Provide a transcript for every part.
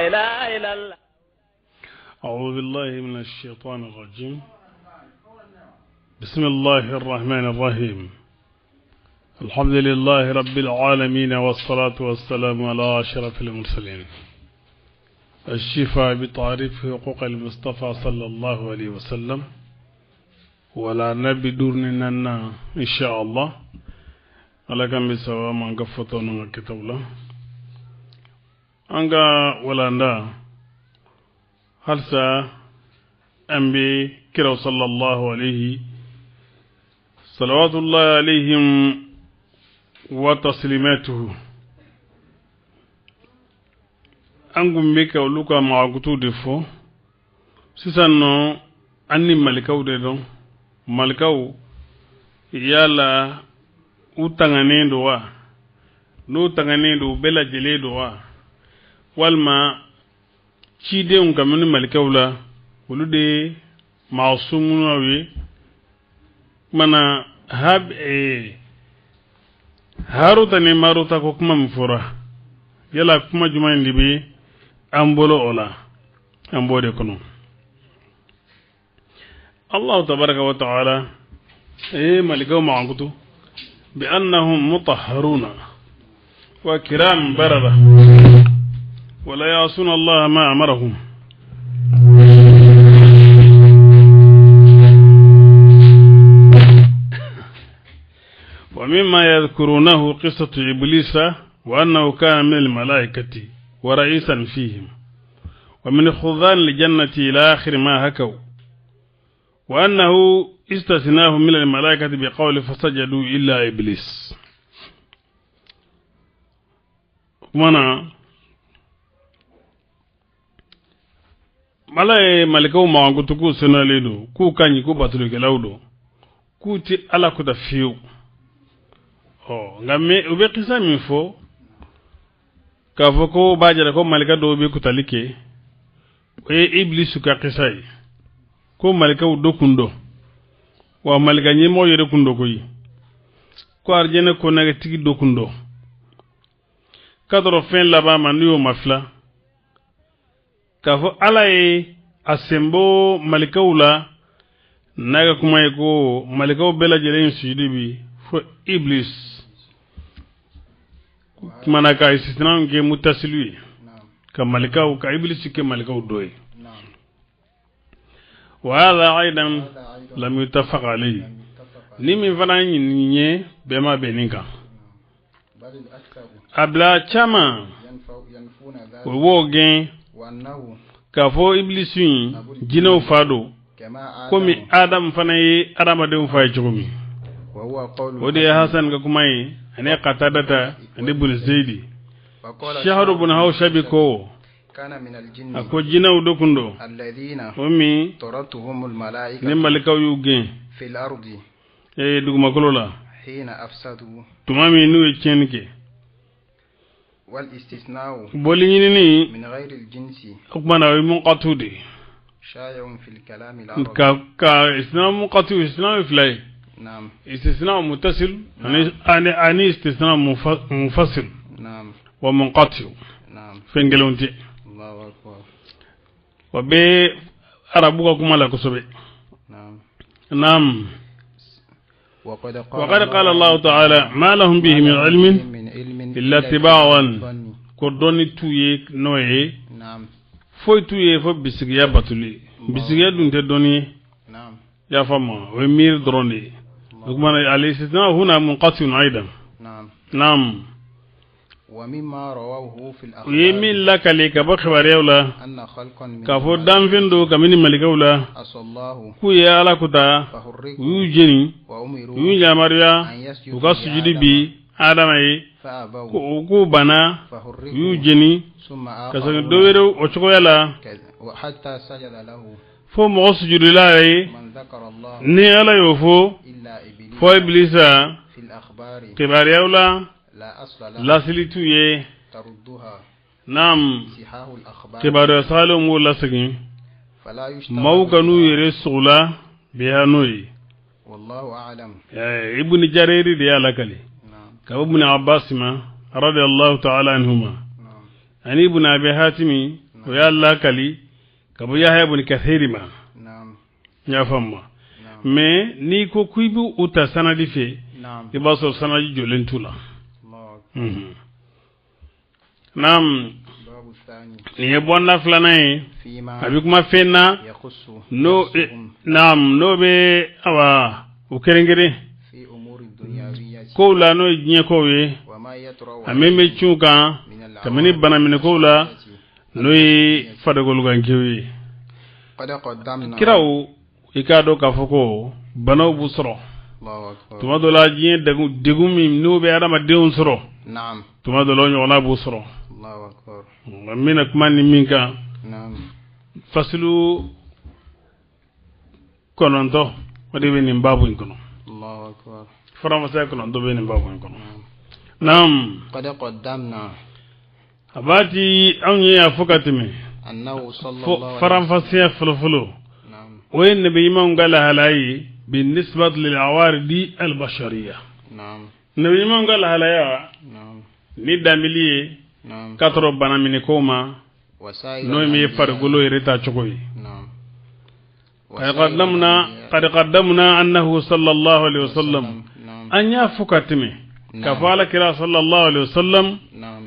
إله إلا الله. أعوذ بالله من الشيطان الرجيم. بسم الله الرحمن الرحيم. الحمد لله رب العالمين والصلاة والسلام على أشرف المرسلين. الشفاء بتعريف حقوق المصطفى صلى الله عليه وسلم ولا نبي دورنا إن شاء الله على كم بسوا من قفتنا الكتاب له أنجا ولا ندا هلسا أنبي كرو صلى الله عليه صلوات الله عليهم وتسليماته أنكم بك ولوكا معكتو دفو سيسانو أني ملكاو ديدو ملكاو يالا utangane doa no tangane do bela jele doa walma chide un kamani malikawla wulude maasumunwe mana hab haruta ne maruta ko kuma mfura yala kuma juma ndibi ambolo ola ambode kono Allah tabaraka wa taala malikaw ma'angutu بأنهم مطهرون وكرام بررة ولا يعصون الله ما أمرهم ومما يذكرونه قصة إبليس وأنه كان من الملائكة ورئيسا فيهم ومن خذان الجنة إلى آخر ما هكوا وأنه استثناه من الملائكة بقول فسجدوا إلا إبليس منا ملائكة ما عندكوا سناليدو كو كاني كو باتلو كلاودو كو تي على كودا فيو ngame ube kisa minfo kafoko bajara ko malika do be kutalike Iblis ka kisai ko malika dokundo wa malika nyimo yere kundo koyi ko arjene ko naga tigi dokundo kadro fen laba manuyo mafla kafo alaye asembo malika ula naga kuma ko malika bela jere sudibi fo Iblis manaka istisna ke mutasilu ka malika ka Iblis ke malika doy وهذا أيضا لم يتفق عليه نمي فلان نيه بما بينك أبلا كما ووجين كفو إبليسين جنو فادو كمي آدم فناي آدم دم فايجومي ودي حسن كماي أنا قتادة أنا بنزيدي شهر بن هوشبيكو كان من الجن أكو جنا ودكندو الذين هم طردتهم الملائكة نملكوا يوجين في الأرض دوما كلولا حين أفسدوا تمامي نوي تشينكي والاستثناء بولينيني من غير الجنس أكمنا منقطودي شائع في الكلام العربي كا استثناء منقطع استثناء فلاي نعم استثناء متصل أني استثناء منفصل نعم ومنقطع نعم فنجلونتي وبي أرابوك كما لا كسبي نعم وقد قال الله تعالى ما لهم به من علم إلا اتباعا كردوني تويك نوي نعم فوي توي فو بسيغيا باتولي بسيغيا دون تدوني نعم يا فما ومير دروني لكمان عليه استثناء هنا منقطع أيضا نعم ومما رواه في الأخبار يمين لك لك بخبر يولا أن خلقا كفو دام فندو كمين ملكولا أصلاه كويا على كتا ويجني ويجا مريا وكسجد بي آدمي كو بنا ويجني كسجد دويرو وشكويلا وحتى سجد له فو مغسجد الله من ذكر الله نيالا يوفو فو إبليسا في الأخبار كبار يولا لا سليتويه تردها نعم كبار يسالهم ولا سكين موكنو يرسولا بيانوي والله أعلم ابن جرير دي لكلي كابن عباس ما رضي الله تعالى عنهما يعني ابن أبي حاتم ويلا كلي كبو يحيى بن كثير ما نعم يا فما mais ni ko kuibu uta sanadi fe ibaso sanadi jolentula nam ni bonna flanae abikuma fenna no nam no be awa ukerengere ko la no nyi ko we ameme chuka kamini bana min ko la no yi fadagol gankewi kirawo ikado kafoko banaw bu soro tuma do la jien degu mi no be adama deun soro naam tuma do lo nyona bu soro Allahu akbar mina kuma ni minka naam faslu kononto wadi be ni babu inkono Allahu akbar farama sa kono do be ni babu inkono naam qad qaddamna abati anye afukatimi annahu sallallahu faram fasiya fulfulu وين نبي إمام قال هلاي بالنسبة للعوارض البشرية نعم نبي إمام قال هلايا نعم نيدا مليه نعم كتر بنا من كوما نومي فرقلو يريتا شكوي نعم قد قدمنا أنه صلى الله عليه وسلم أن يفكتمي كفالة كلا صلى الله عليه وسلم نعم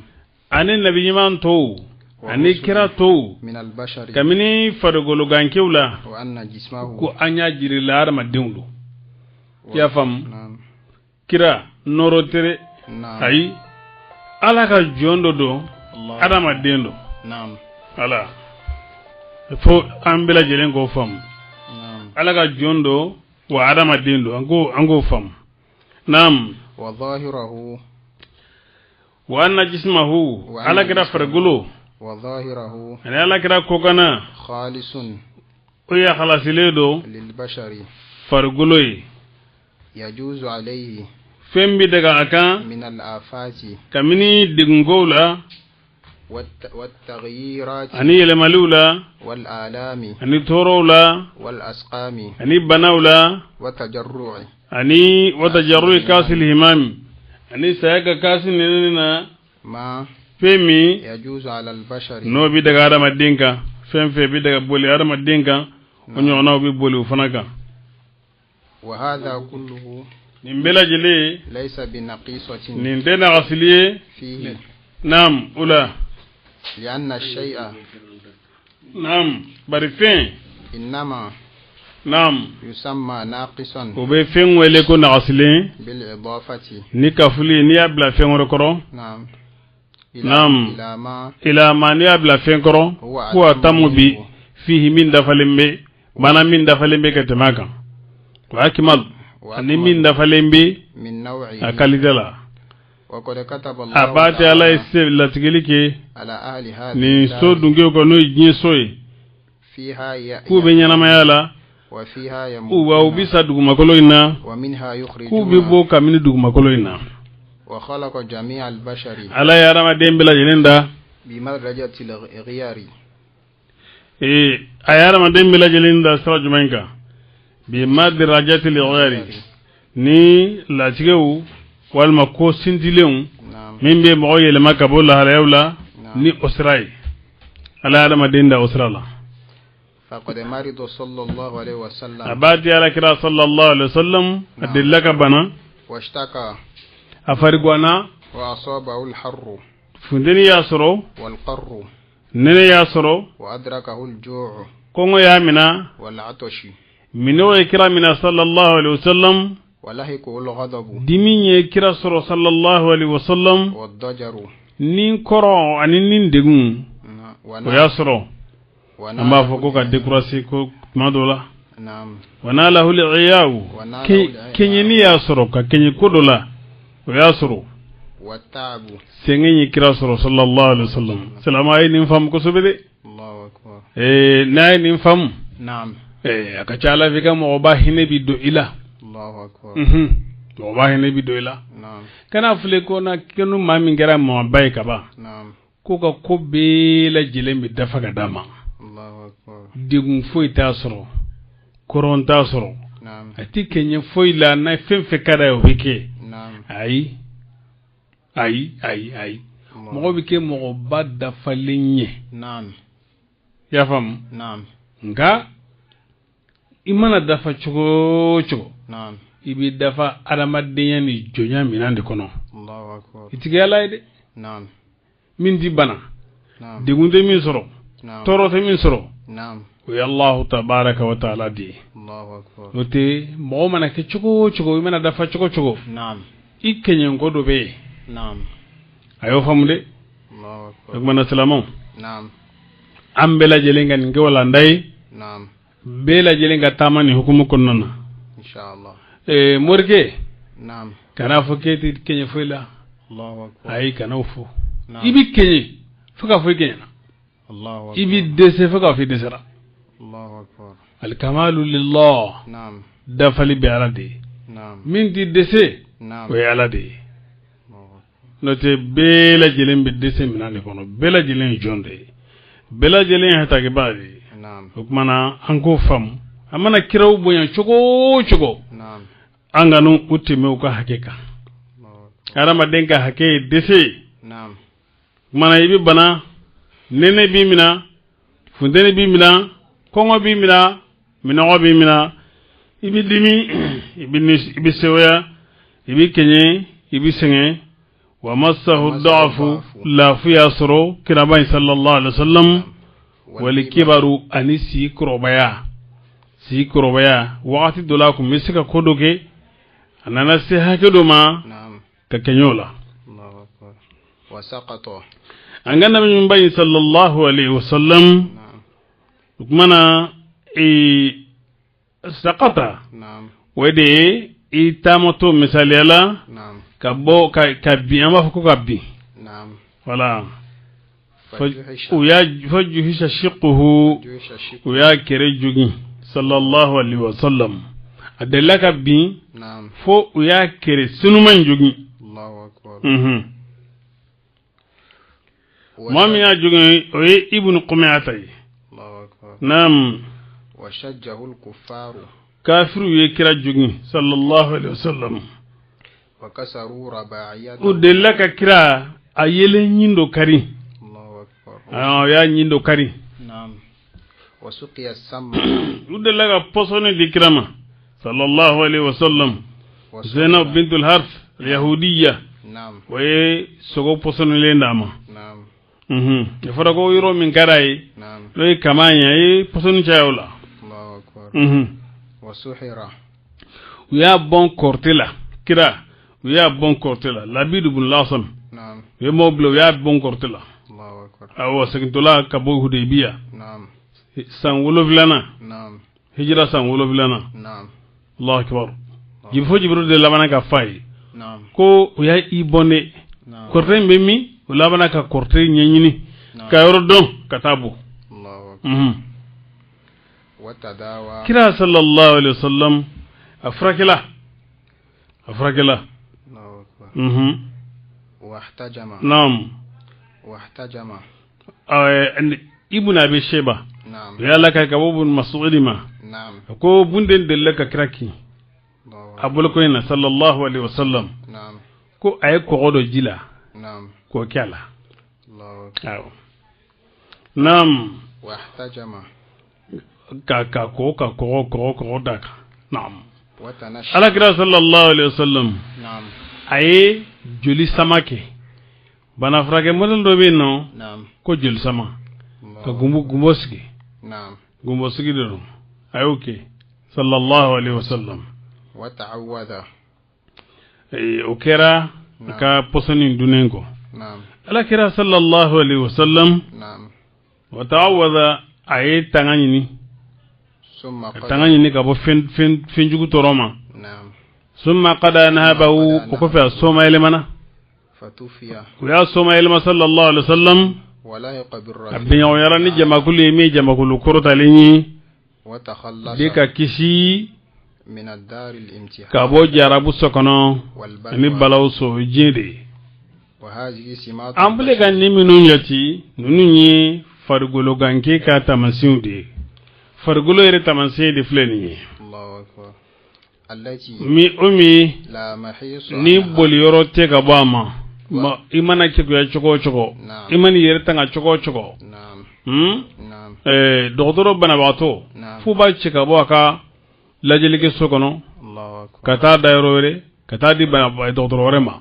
أن النبي إمام تو ani kira to min al-bashari kamini fargolo gankewla wa anna jismahu ko anya jiri lar ma dewlu ya fam kira norotere ay ala ka jondo do adama dendo naam ala fo ambela jelen go fam naam ala ka jondo wa adama dendo ango fam naam wa zahirahu wa anna jismahu ala kira fargolo وظاهره أنا لا كده كوكنا خالص ويا خلاص ليدو للبشر فرغلوي يجوز عليه فين بدك أكا من الآفات كمني دعولا والتغييرات أني الملولا والآلام أني تورولا والأسقام أني بناولا وتجرع أني وتجرع كاس الهمام أني سايك كاس نينا ما femi yajuzu ala al-bashari no bi daga adama dinka fem fe bi daga boli adama dinka onyo na bi boli ufanaka wa hadha kulluhu nimbela jele laysa bi naqisatin nindena asliye fihi nam ula lianna ash-shay'a nam bari fin inma nam yusamma naqisan o be fen wele ko na asliye bil idafati ni kafuli ni abla fen rokoro nam نعم إلى ما نيابلا فينكرو هو تموبي فيه من دفلمبي بنا من دفلمبي كتماكا وأكمل أني من دفلمبي من نوعه أكاليدلا وقد كتب الله أباتي على السيف لاتكليكي على أهل هذا ni so dungiyo ko no yin soy فيها ku be nyana mayala وفيها يموت uwa ubisa duguma koloina ومنها يخرج ku be bo kamini duguma koloina وخلق جميع البشر على يا رما ديمبلا جنندا بمدرجة الغيار ayara ma dembela jerinda sara jumainka بمدرجة الغيار ni latigewu walma ko sindilew min be mo yele makabo la hala yawla ni osray ala adama denda osrala فقد مرض صلى الله عليه وسلم abadi ala kira sallallahu alaihi wasallam adillaka bana واشتكى afarigwana وأصابه الحر fundeni yasoro والقر nene yasoro وأدركه الجوع kongo yamina والعطش mino kira mina sallallahu alaihi wasallam ولهقه الغضب diminye kira soro sallallahu alaihi wasallam والضجر nin koro ani nin degun o yasoro amba foko ka dekurasi ko madola نعم wanalahu li'iyahu kenyeni yasoro ka kenyi kodola o yasoro والتعب sengenyi kira soro sallallahu alaihi wasallam salama ay nin fam ko sobede الله أكبر nay nin fam نعم akachala fika mo ba hine bi do ila الله أكبر mo ba hine bi do ila نعم kana fule ko na kenu mami ngara mo bay ka ba نعم ko ka ko be la jilembi dafa ga dama الله أكبر digun foi ta soro koron ta soro نعم ati kenye foi la na fem fe kada yo bike نعم ay mo bike mo ba dafa lenye نعم ya fam نعم nga imana dafa chogo chogo نعم ibi dafa adamadenya ni jonya minande kono الله أكبر itige alaide نعم min di bana نعم degunde min soro نعم torote min soro نعم wa Allah tabaraka wa taala di الله أكبر ote mo mana ke chogo chogo imana dafa chogo chogo نعم ikenyen godo be نعم ayo famude الله أكبر agmana salamo نعم ambela jelenga ngewala ndai نعم bela jelenga tamani hukumu konnona إن شاء الله morke نعم kana foketi kenye foila الله أكبر ay kana ufo نعم ibi kenye foka fo kenya الله ibi أكبر dese foka fi desera الله أكبر al kamalu lillah نعم dafali bi aladi نعم min di dese نعم o aladi الله أكبر note bela jelen bi dese minani kono bela jelen jonde bela jelen hata ke bari نعم okmana anko fam amana kiraw bonya chogo chogo نعم anganu utime ko hakeka الله أكبر arama denka hake dese نعم mana ibi bana nene bi mina fundene bi mina kongo bi mina minago bi mina ibi dimi ibi sewa ibi kenye ibi senge wa massahu da'fu la fi yasru kirabai sallallahu alaihi wasallam wal kibaru anisi krobaya waqti dolakum misika kodoke anana se hakedo ma نعم ka kenyola الله أكبر وسقط angana min bayi sallallahu alaihi wasallam نعم mana saqata نعم wede itamoto misali ala نعم kabo ka bi amba fuko ka bi نعم wala فجحش fajuhisha shiquhu جيش الشك uya kere jugi sallallahu alaihi wasallam adella ka bi نعم fo uya kere sunuman jugi الله أكبر mami ya jugi oye ibn qumayatay الله أكبر nam وشجه الكفار kafiru ye kira jugi sallallahu alaihi wasallam وكسروا رباعيته udella ka kira ayele nyindo kari الله أكبر ya nyindo kari نعم وسقي السم udella ka posone dikrama sallallahu alaihi wasallam Zainab bintul Harth yahudiyya نعم waye sogo posone le ndama نعم ifara ko yiro min karai نعم loy kamanya e posone chayola الله أكبر وسحر uya bon kortela kira uya bon kortela labid ibn lasam نعم ye moblo uya bon kortela الله أكبر awo sakintola kabo hudaybiya نعم san wolovilana نعم hijra san wolovilana نعم Allah akbar jibfo jibru de labana ka fay نعم ko uya ibone نعم korte mbemi labana ka korte nyenyini ka yordon katabu الله أكبر وتداوى kira sallallahu alaihi wasallam afrakila الله أكبر واحتجم nam ibn abi sheba نعم ya laka ka bubun mas'udima نعم ko bunden de laka kraki الله abul koyna sallallahu alaihi wasallam نعم ko ay ko godo jila نعم ko kyala الله أكبر aw nam واحتجم ka ko daka nam وتنشى ala kira sallallahu alaihi wasallam نعم ay joli samake bana frage model do be no نعم ko joli sama ka الله gumboski نعم gumboski do ay okay sallallahu alaihi wasallam وتعوذ okera ka posoni dunengo نعم ala kira sallallahu alaihi wasallam نعم wa ta'awadha ay tangani ثم قد tangani ka bo fen jugu toroma نعم summa qada nahabahu ko fa soma elemana فتوفي ya soma elma sallallahu alaihi wasallam ولاحق بالرجل abin yara ni jamakulu mi jamakulu korota lenyi وتخلص dika kishi من الدار الامتحان ka bo jarabu sokono ni والبلوى balaw so jinde وهذه سمات ambule gan ni minun yati nunu ni fargolo ganke ka tamasiude fargolo ere tamasidi fleni الله أكبر التي mi لا محيص ni عنها. boli yoro te gabama ma imana ke ya chogo chogo نعم imani yere tanga chogo chogo نعم dogotoro banabagatɔ fu b'a cɛ ka bɔ a ka lajɛlikɛ so kɔnɔ ka taa da yɔrɔ wɛrɛ ka taa di dɔgɔtɔrɔ wɛrɛ ma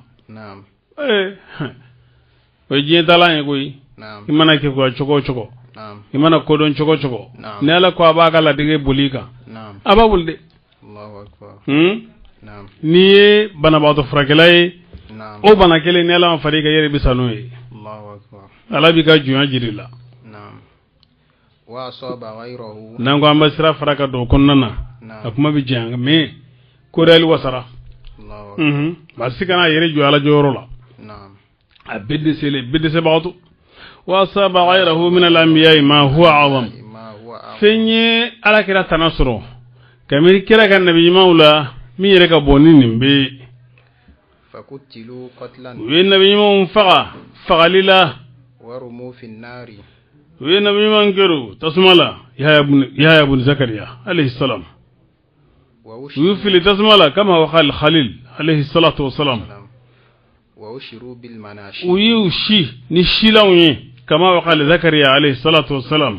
o ye diɲɛ taalan ye koyi i mana kɛ cogo o cogo i mana kodɔn cogo o cogo ni Ala ko a b'a ka latigɛ boli i kan a b'a boli dɛ n'i ye banabagatɔ furakɛla ye o bana kelen ni Ala ma far'i kan i yɛrɛ bɛ sa n'o ye Ala b'i ka jɔnya jira i la n'an ko an bɛ sira fara ka don o kɔnɔna na a kuma bɛ janya mais ko reali wasara maa si kana a yɛrɛ jɔ Ala jɔyɔrɔ la a bɛɛ dɛsɛbagatɔ wasaba ghayrahu min al-anbiya'i ma huwa a'zam fɛn ye Alakira tana sɔrɔ kabini kira ka nabi ɲumanw la min yɛrɛ ka bon ni nin bɛ u ye nabi ɲumanw fagali la u ye nabi ɲuman kɛru tasuma la Yahya ibn Zakariya alayhi salam u y'u fili tasuma la kama waqal Khalil alayhi salatu wassalam u y'u si ni silaw ye kama waqal Zakariya alayhi salatu wassalam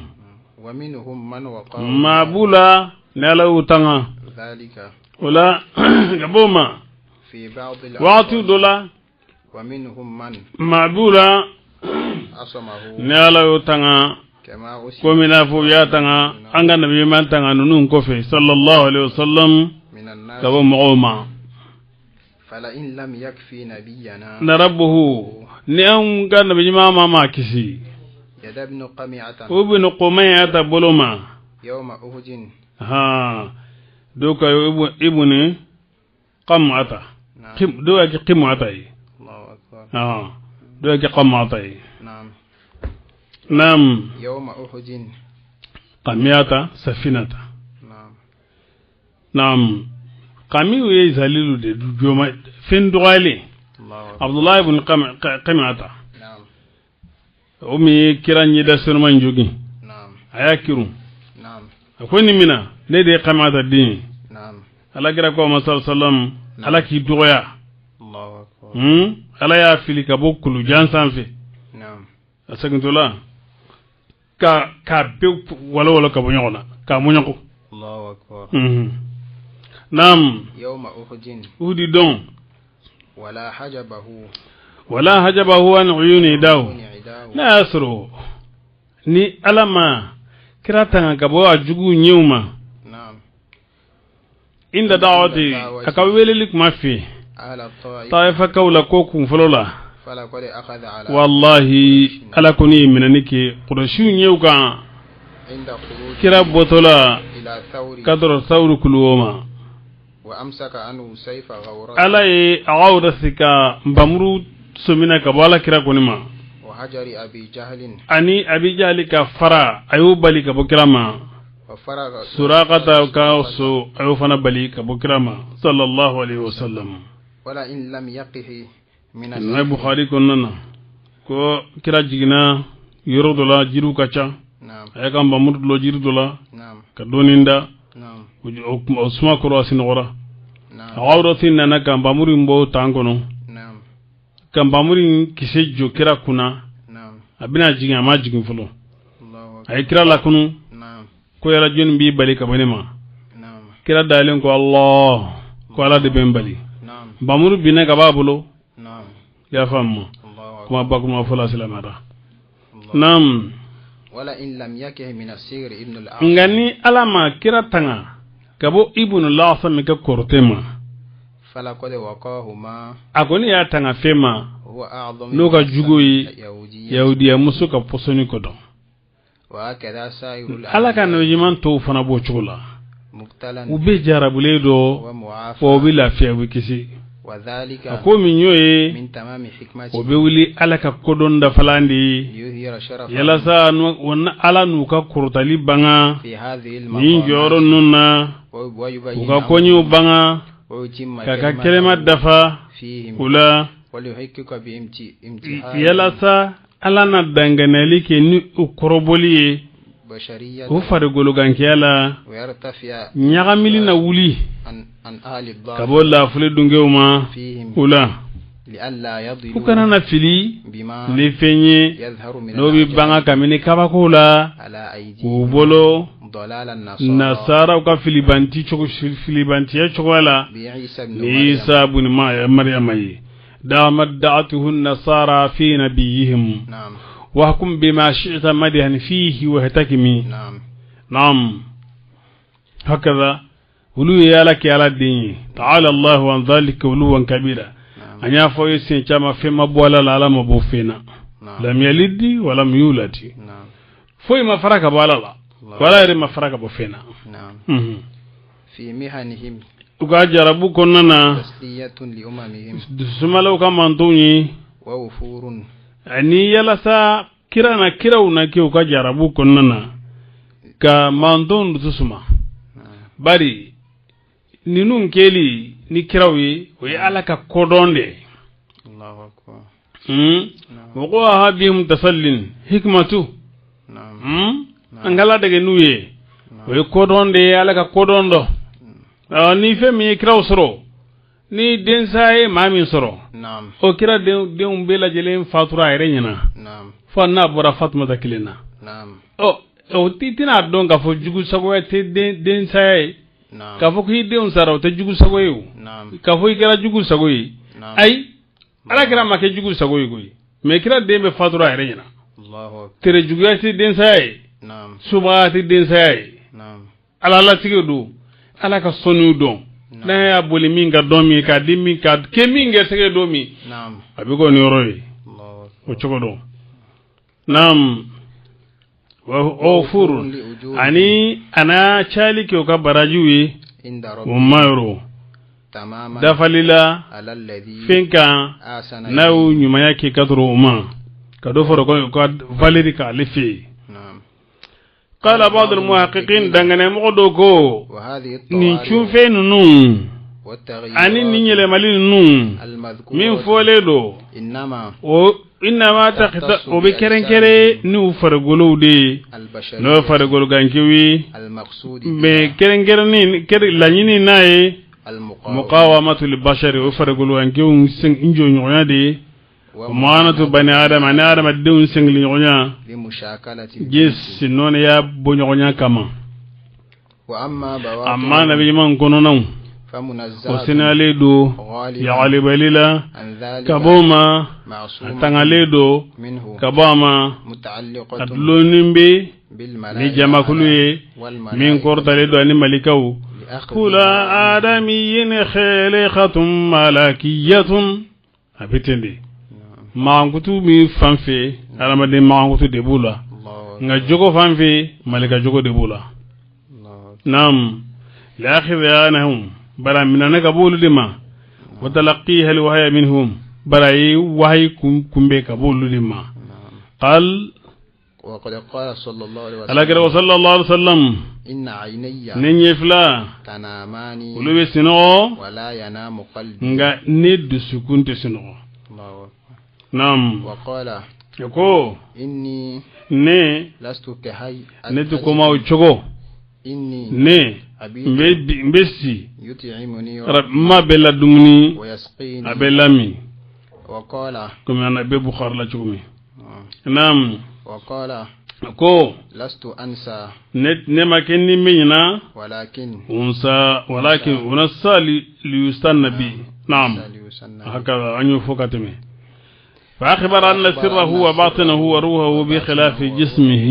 ma bula ni Ala y'u tanga o la gaboma waati dɔ la ma bula ni Ala y'u tanga komi n'a fɔ u y'a tanga an ka nabi ɲuman tanga ninnu kɔfɛ sallallahu alaihi wasallam ka bɔ mɔgɔw ma na rabbuhu ni an ka nabi ɲuman ma kisi u bɛ Qumiyata bolo ma do ka ibn Qam'ata do ya Qim'ata yi do ya Qam'ata yi nam yawma uhud Qam'ata safinata nam Qami'u ye zalilu de joma fen dogale Abdullah ibn Qam'ata o mi kira nyi da sunman jogi aya kiru akwai ni mina ne da Qam'ata din ala kira ko Muhammad sallam ala ki doya ala ya fili ka bokulu jansan fe asagintola ka be wala ka bonyona ka munyako Allahu akbar nam yawma uhud don wala hajabahu an uyuni daw na asru ni alama kirata ga bo ajugu nyuma inda da'wati akawelelik mafi taifa kaula ko kun folola wallahi ala kuni minanike qurashu nyuga kira botola kadro thawru kuluma wa amsaka anu sayfa ghawra ala yi awda sika mbamru sumina ka bala kira kunima wa hajari abi jahlin ani abi jahlika fara ayubali ka bokirama wa fara suraqata ka su ayufana bali ka bokirama sallallahu alaihi wasallam wala in lam yaqihi min al-Bukhari konnana ko kira jigina yorodola jiru kacha ay kam bamur lo jirudola ka doninda o suma ko asin gora awro tinna na kam bamuri mbo tangono kam bamuri kisejo kira kuna abina jiga ma jigin fulo ay kira la kunu ko yala jon bi bali ka banema kira dalen ko Allah ko ala de bembali bamuru bina ka babulo ya famu kuma ba kuma fala salamata nam wala in lam yakih min as-sigr ibn al-a'sam ngani alama kira tanga kabo ibn al-a'sam ka kortema fala qad waqahuma agoni ya tanga fema huwa a'zam no ka jugoyi yahudiya musu ka posoni ko don wa kada sayrul alaka no yiman to fana bo chula muktalan ube jarabule do wa bila fiya wikisi wadhalika ko min yoye min tamami hikmati o be wuli alaka kodon da falandi yala sa wonna ala nu ka kurtali banga fi hadhihi ni joro nunna uka konyu banga kaka kelema dafa kula walihikka bi imtihan yala sa ala na danganali ke ni ukoroboli o fare golo ganke ala nyagamili na wuli kabola fule dungewma ula ukana na fili ni fenye no bi banga kamini kabakula ubolo nasara ka filibanti choko filibanti ya chokola ni Isa ibn Maryam yi دعته النصارى في نبيهم وحكم بما شئت مدحا فيه واهتكمي نعم هكذا ولو يالك يا الدين تعالى الله عن ذلك ولوا كبيرا أن يفو يسين كما فيما بولا لا لم بوفينا لم يلد ولم يولد فوي ما فرق بولا ولا يري ما فرق بوفينا في مهنهم ukajarabu konnana tasliyatun li umamihim dusumalo kamantuni wa ufurun ani yala sa kirana kirawna ke ukajarabu konnana ka manton dusuma bari ninun keli ni kirawi we alaka kodonde Allahu akbar wa habihum tasallin hikmatu angala daga nuye we kodonde alaka kodondo ni fe mi kiraw soro ni densaye mamin soro naam o kira de bela jelen fatura ere nyina naam fa na bora fatma takilina naam o titina don ka fo jugu sago te densaye naam ka fo ki de saro te jugu sago yu naam ka fo kira jugu sago yi ay ala kira make jugu sago yi goyi me kira de be fatura ere nyina Allahu akbar tere jugu te densaye naam suba te densaye naam ala la tigedu ala ka sonu don na ya boli minga domi ka dimi ka ke minga sege domi naam abigo ni royi Allahu o chogodo nam wa furu ani ana chali ke ka barajuwi inda rabbi umayro tamaman dafalila ala alladhi finka asana naw nyuma yake kadro uma kado foro ko valeri ka lefi naam قال بعض المحققين دغنا مقدوكو وهذه ni الطوارئ chufe nunu والتغييرات ani ninyele mali nunu المذكورة min foledo إنما o inama takhta o be kerenkere ni u fargolo de البشرية no fargolo gankiwi المقصود be kerenkere ni ker lanyini nae المقاومة muqawamatu lil bashari o fargolo gankiwi sing injo nyonya de maanatu bani adam ani adam de sing li nyonya لمشاكلة gis non ya bo nyonya kama وأما بواطن amma nabi man kono naw o فمنزهة sinale do غالبا ya galibalila عن ذلك kaboma معصومة tangale do منه kabama متعلقة adlonimbe ni بالملائكة jamakuluye min والملائكة kortale do ani malikaw لأخذ kula adamiyyin khaliqatun malakiyatun abitende maangutu mi fanfe alamade maangutu de bula الله nga jogo fanfe malika jogo de bula الله nam la akhidhanahum bala minana kabulu dima wa talaqiha alwahya minhum bala wahy kumbe kabulu dima qal وقد قال صلى الله عليه ala kira وسلم sallallahu alaihi wasallam إن عيني nenye fla تنامان ulube sino ولا ينام قلبي nga ne dusukunte sino الله أكبر. nam وقال ko إني ne لست كهي ne to koma o chogo إني ne أبيت mbesi يطعمني ma bella dumuni ويسقيني abellami وقال comme ana be bukhar la chugumi nam وقال ko لست أنسى ne makenni minyina ولكن unsa walakin unasa li yustanna bi nam سليسن هكذا أن يفوكتمه فأخبر أن سره وباطنه وروحه بخلاف جسمه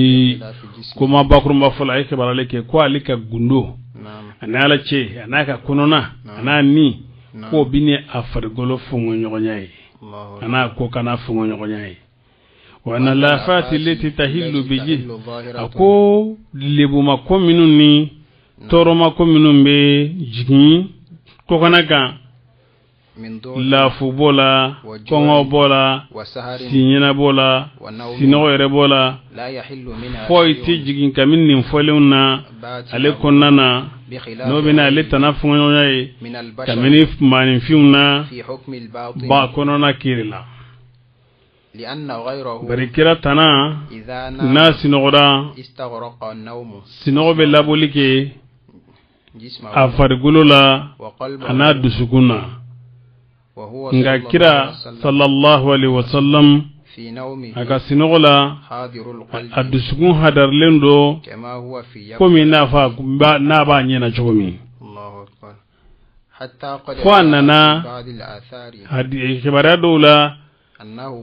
كما بكر مفعول أي خبر عليك كوالك غندو نعم أنا على شيء أنا ككوننا أنا ني كو بني أفرغلو فمو نيغنياي الله أنا كو كنا فمو نيغنياي وأن اللافات التي تهل بجي أكو لبو ما كومينوني تورو ما كومينون بي جيغي كو كنا من دون lafu bola kongo bola وسهر sinyina bola ونوم sino ere bola لا يحل منها foy ti jigin kamin nin folewna ale konnana بخلاف no bina ale tanafunyo yai من البشر kamini manin fiuna في حكم الباطن ba konona kirila لأن غيره barikira tana إذا نام na sinogora استغرق النوم sinobe labolike جسمه afarigulola وقلبه ana dusukuna nga kira sallallahu alaihi wasallam aka sinogola adusukun hadarlen do komi nafa na ba nyena chogomi fo annana hadi khibara dola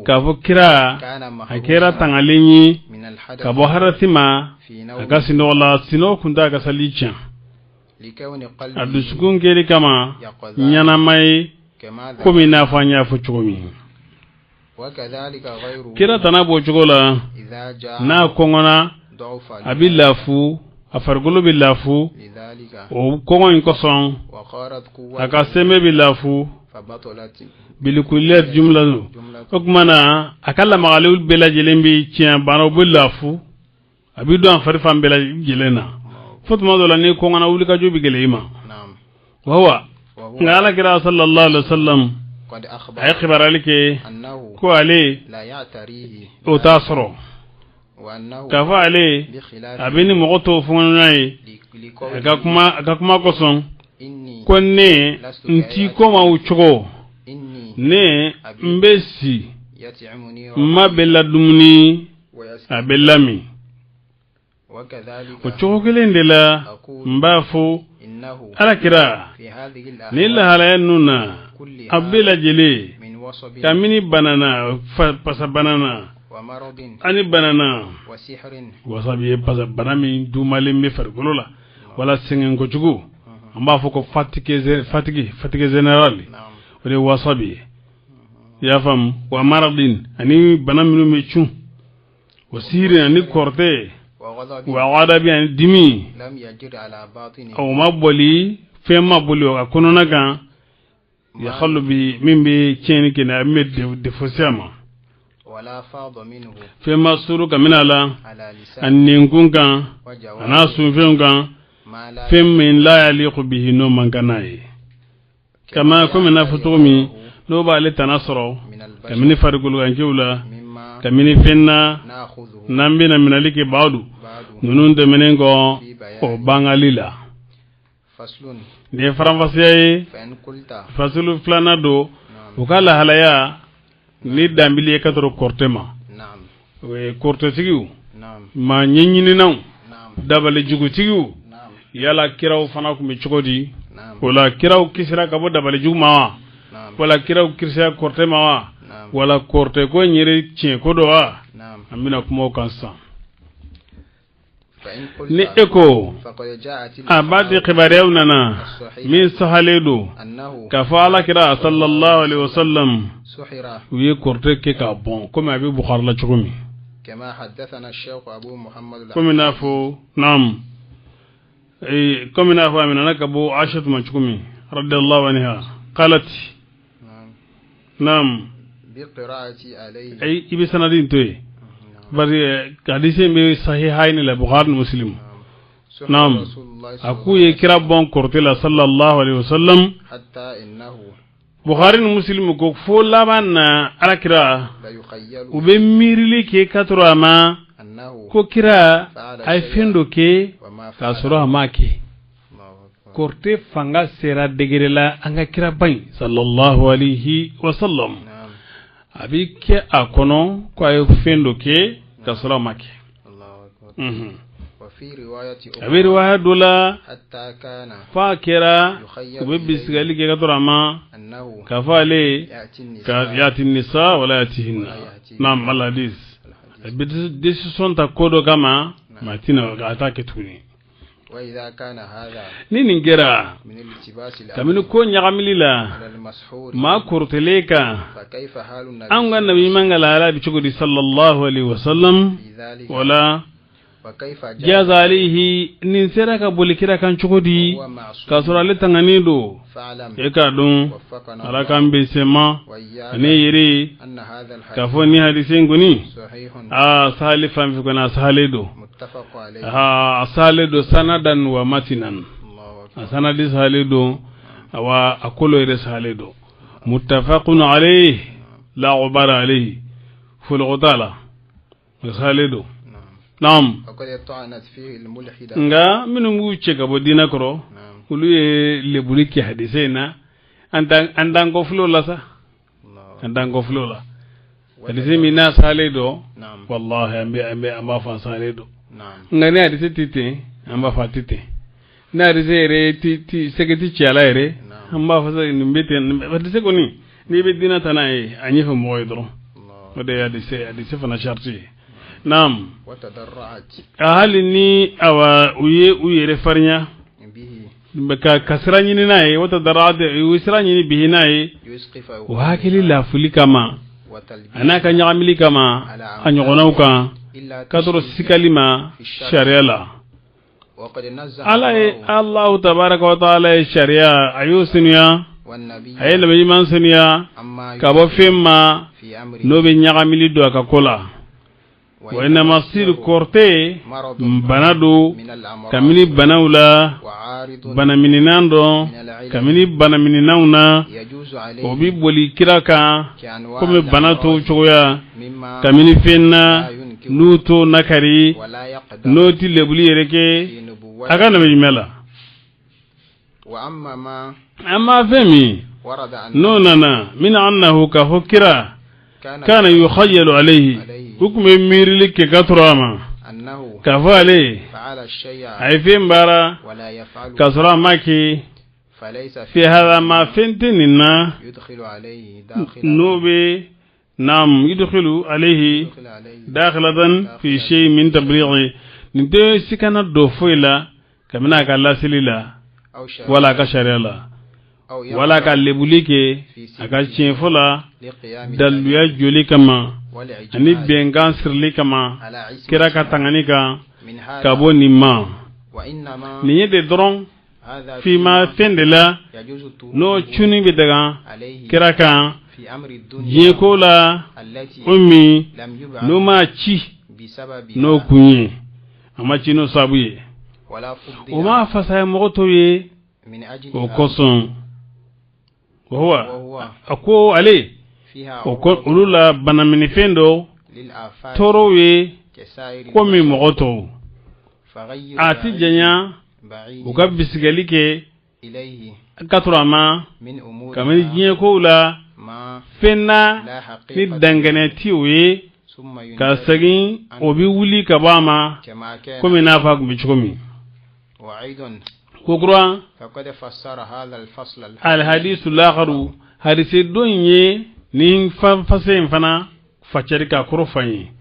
ka fo kira akira tangalinyi ka bo haratima aka sinogola sino kunda aka salicha adusukun keri kama nyana mai komi nafa nya fo chogomi kira tana bo chogola na kongona abillafu afargulu billafu o kongon koson aka seme billafu bilkuliyat jumla okmana akalla magalul bela jelembi tian bano billafu abido an farifan bela jelena fotuma dola ne kongona ulika jobi geleima wawa ngala kira sallallahu alaihi wasallam ay khibaralike ko ale o tasro kafa ale abini mogoto funai akakuma koson konne nti koma uchogo ne mbesi mabella dumni abellami uchogo kelendela mbafu alakira nilla halayanuna abela jele kamini banana pasa banana ani banana wasabi pasa banami dumale me fargolola wala singen ko jugu amba foko fatigue general wala wasabi ya fam wa maradin ani banami me chu wasiri ani korte wa wadabi ani dimi lam yajir ala batini aw maboli fe maboli wa konona gan ya khallu bi mimbi tieni kina med de fosiama wala fadha minhu fe masuru kamina la anninkun kan ana sunfen kan fe min la yaliqu bihi no mankanai kama kuma na futumi no ba le tanasro kamini fargulu kan jewla kamini fenna nambina minalike baudu nunun de menengo o bangalila faslun de faramfasiye fasulu flanado ukala halaya ni dambili katoro kortema we korte sigiu ma nyenyini naw dabale jugu sigiu yala kiraw fana ko mi chogodi wala kiraw kisira kabo dabale jugu ma wala kiraw kirsa kortema wa wala korte ko nyire chien ko do wa amina kuma kansa ni eko abadi khibarew nana min sahaledo kafala kira sallallahu alaihi wasallam wi korte ke ka bon comme abi bukhari la chugumi kama hadathana shaykh abu muhammad comme nafo nam comme nafo amina nakabu aisha ma chugumi radiyallahu anha qalat nam bi qira'ati alayhi ay ibi sanadin toy bari hadise me sahihaini la bukhari muslim nam aku ye kira bon korte la sallallahu alaihi wasallam hatta innahu bukhari muslim ko fo laban arakira ube mirili ke katro ama ko kira ay fendo ke kasoro amake korte fanga sera degerela anga kira bay sallallahu alaihi wasallam abike akono kwa fendo ke kasoro make wa fi riwayati dola hatta kana fakira ubisgali ke katorama kafale yati nisa wala yatihinna nam maladis decision ta kodo kama matina atake tuni wa idha kana hadha nini ngera kamini ko nyagamilila ma kurteleka fa kayfa halun nabi anga nabi mangala ala bi chugudi sallallahu alaihi wasallam wala wa kayfa jaza alihi nin seraka bolikira kan chugudi kasura letangani do eka don arakan be sema ne yiri kafoni hadisin guni salifan fi kana salido salido sanadan wa matinan sanadi salido wa akolo ire salido muttafaqun alayhi la ubara alayhi ful qutala salido nam nga minu mu cheka bo dina kro kulu ye lebuliki hadisena andan ko flola sa andan ko flola hadisi mi na sale do wallahi ambe amba fa sale do ngani hadisi tite amba fa tite na hadisi re ti segeti ciala re amba fa sa ni mbete hadisi ko ni be dina tanai anyi fa moy do ode hadisi fa na sharti nam ahalini awa uye refarnya baka kasrani ni nae wata darade wisrani ni bihi nae wa hakili la fuli kama anaka nyaamili kama anyogonauka kadro sikalima shariala Allah tabaraka wa taala sharia ayusinya ayela be mansunya kabo femma no be nyaamili do akakola wa inna masir korte banadu kamini banawla bana mininando kamini bana mininauna obi boli kiraka kome banato choya kamini fenna nuto nakari noti lebuli yereke akana mejmela amma femi nonana min annahu ka hukira kana yukhayyalu alayhi hukum mirlik katrama كفالي عيفين برا كسرا ماكي في هذا ما فنتننا نوبي نعم يدخل عليه داخلة في شيء من تبليغ نتو سكنا دوفيلا كمنا كلا سليلا ولا كشريلا ولا كاللبوليكي أكاشين فلا دلويا جولي كما ani bengan sirli kama kira ka tanganika kabo nima ni yede dron fi ma fendela no chuni be daga kira ka jeko la ummi no ma chi no kunye ama chi no sabuye o ma fasa moto ye o koson huwa ako ale ulula banamini fendo torowe komi mogoto ati janya uka bisigalike katurama kamini jinye ko la fenna ni dangane tiwe ka sagi obi wuli kabama komi nafa kumichikomi kukura alhadisu lakharu hadisi donye ni fasen fana facerika kurufani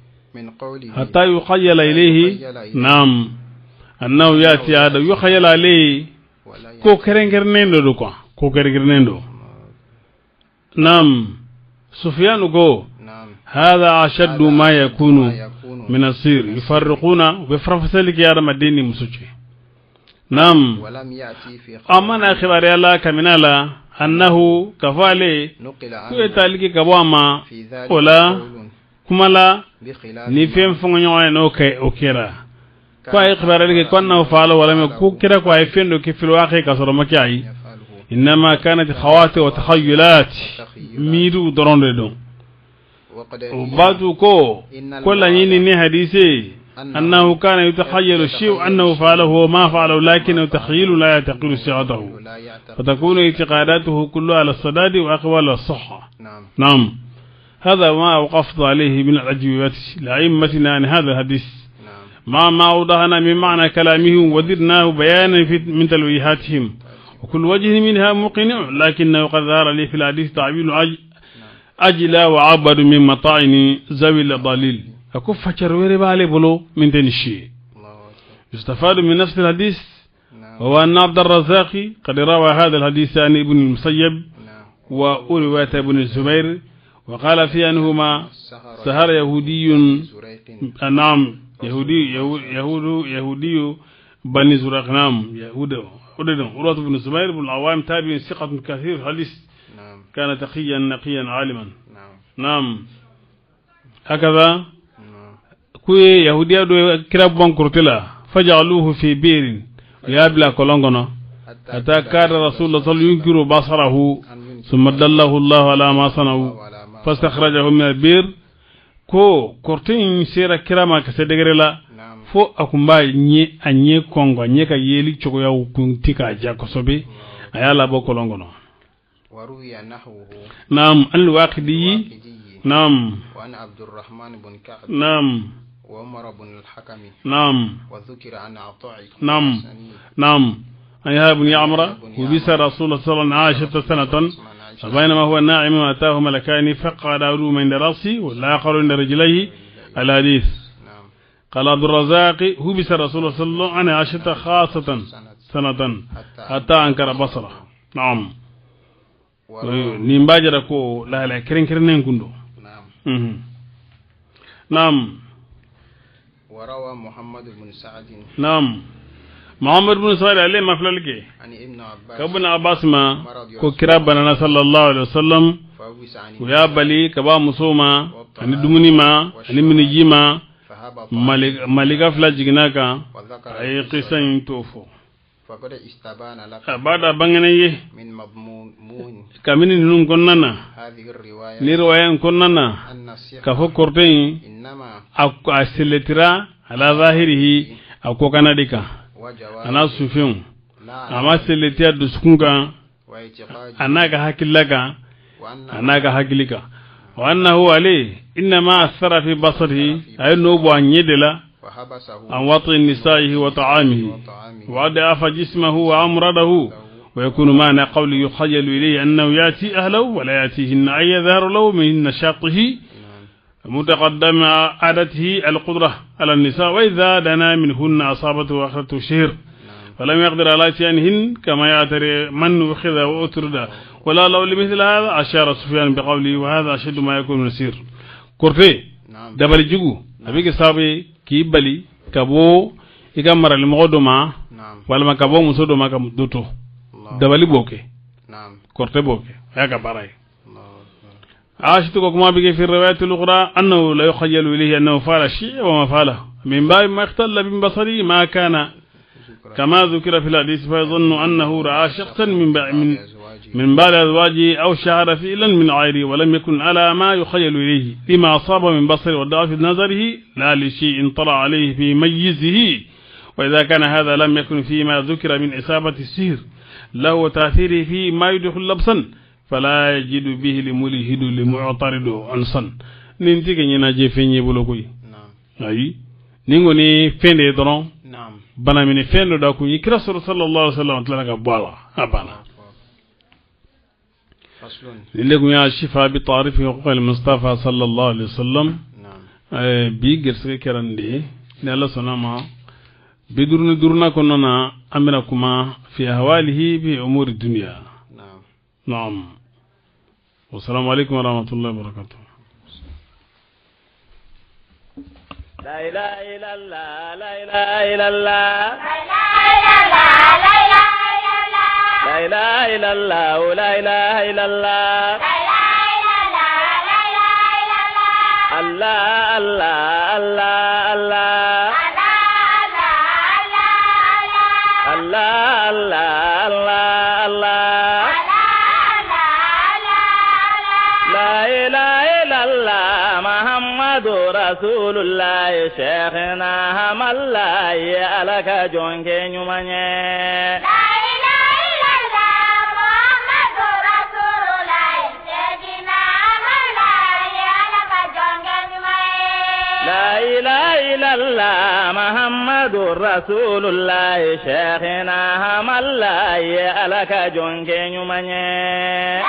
hatta yukhayyala ilayhi nam annahu yati hada yukhayyala ilayhi ko kerengernendo do ko kerengernendo nam sufyan go hada ashaddu ma yakunu min asir yufarriquna bi farfasaliki ya ramadini musuchi nam amana khibari ala kaminala annahu kafale kuetaliki kabwama ola kumala ni fem fongonyo no ke okira kwa ikhbaralike kwanna faalo wala me kukira kwa ifendo kifilo akhi kasoro makai inma kanat khawati wa takhayyulat midu doronde do ubatu ko kolla yini ni hadisi أنه كان يتخيل الشيء أنه فعله وما فعله لكن تخيل لا يعتقل صيغته فتكون اعتقاداته كلها على الصداد وأقوال الصحة نعم هذا ما أوقفت عليه من الأجوبة لأئمتنا عن هذا الحديث ما أوضحنا من معنى كلامه وزدناه بيانا من تلويحاتهم وكل وجه منها مقنع لكنه قد ظهر لي في الحديث تعبير أجلى وعبد من مطاعن ذوي الضليل أكف شروير بالي بلو من تنشي يستفاد من نفس الحديث وهو أن عبد الرزاق قد روى هذا الحديث عن ابن المسيب ورواية ابن الزبير وقال في أنهما سهر يهودي نعم يهودي بني زرق نعم يهود عروة بن الزبير بن العوام تابع ثقة كثير حديث كان تقيا نقيا عالما نعم هكذا كوي يهوديا دو كراب بانكورتلا فجعلوه في بير يابلا كولونغونا حتى كان رسول الله صلى الله عليه وسلم ينكر بصره ثم دله الله على ما صنعوا فاستخرجه من البير كو كورتين سيرا كراما كسدغرلا فو اكومبا ني اني كونغو ني كا يلي تشوكو ياو كونتيكا جاكوسوبي ايالا بو كولونغونا وروي نحوه. نعم الواقدي. نعم. وعن عبد الرحمن بن كعب. نعم. وعمر بن الحكم. نعم. وذكر عن عطاء. نعم. نعم. أيها بن يعمر وبس رسول الله صلى الله عليه وسلم 10 سنة فبينما هو ناعم أتاه ملكان فقال أولهما عند رأسه والآخر عند رجليه. الحديث. قال عبد الرزاق هبس رسول الله صلى الله عليه وسلم 10 سنة حتى أنكر بصره. نعم. نيمباجر كو لا لا كرين كرين كندو. نعم. نعم. وروى محمد بن سعد. نعم. محمد بن سعد عليه ما فلالك. عن ابن عباس. كابن عباس ما كو كرابنا صلى الله عليه وسلم. ويا بلي كبا مسوما عن دمني ما عن منجي ما مالك فلاجيناكا أي قصة ينتوفو. فقد استبان لك بعد بانغنيه من مضمون كمن نون كننا هذه الرواية نرواية كننا كفو كورتين إنما أكو أسلترا على ظاهره أكو كنديكا أنا سوفيون أما سلتيا دسكونكا أنا كهكلكا أنا كهكلكا وأنه عليه إنما أثر في بصره أي نوبو أن يدلا عن وطئ نسائه وطعامه وأضعف جسمه وأمرضه ويكون معنى قول يخيل إليه أنه يأتي أهله ولا يأتيهن أي يظهر له من نشاطه متقدم عادته القدرة على النساء وإذا دنا منهن أصابته آخرة شهر فلم يقدر على إتيانهن كما يعتري من أخذ وأترد ولا لو لمثل هذا أشار سفيان بقوله وهذا أشد ما يكون نسير كورتي دبل جوجو أبيك صابي كيبالي كابو إكمل المقدمة ولا ما كابو مسودو ما كمدوتو دبلي بوكي كورتي بوكي يا كباراي عاشتك كما بيجي في الروايات الأخرى أنه لا يخيل إليه أنه فعل الشيء وما فعله من باب ما اختل من بصري ما كان كما ذكر في الحديث فيظن أنه رأى شخصا من بعد أزواجه أو شعر فعلا من غيره ولم يكن على ما يخيل إليه لما أصاب من بصر وضعف نظره لا لشيء طلع عليه في ميزه وإذا كان هذا لم يكن فيما ذكر من إصابة السحر له تأثيره في ما يدخل لبسا فلا يجد به لملهد لمعترض أنصا ننتك نجي فيني بلوكي أي نيغوني فين درون بنا من فين داكو يكرا صلى الله عليه وسلم تلاقا بالا أبانا لليكم يا الشفاء بطارف حقوق المصطفى صلى الله عليه وسلم بيغرسك كرندي نالا سنما بدرنا كننا أمركما في أهواله بأمور الدنيا. نعم. والسلام عليكم ورحمة الله وبركاته. لا إله إلا الله لا إله إلا الله لا إله إلا الله لا إله إلا الله الله الله الله الله الله الله الله الله لا إله إلا الله محمد رسول الله شيخنا هم الله عليك جونك نيومانيه لا إله إلا الله محمد رسول الله شيخنا هم الله عليك جونك نيومانيه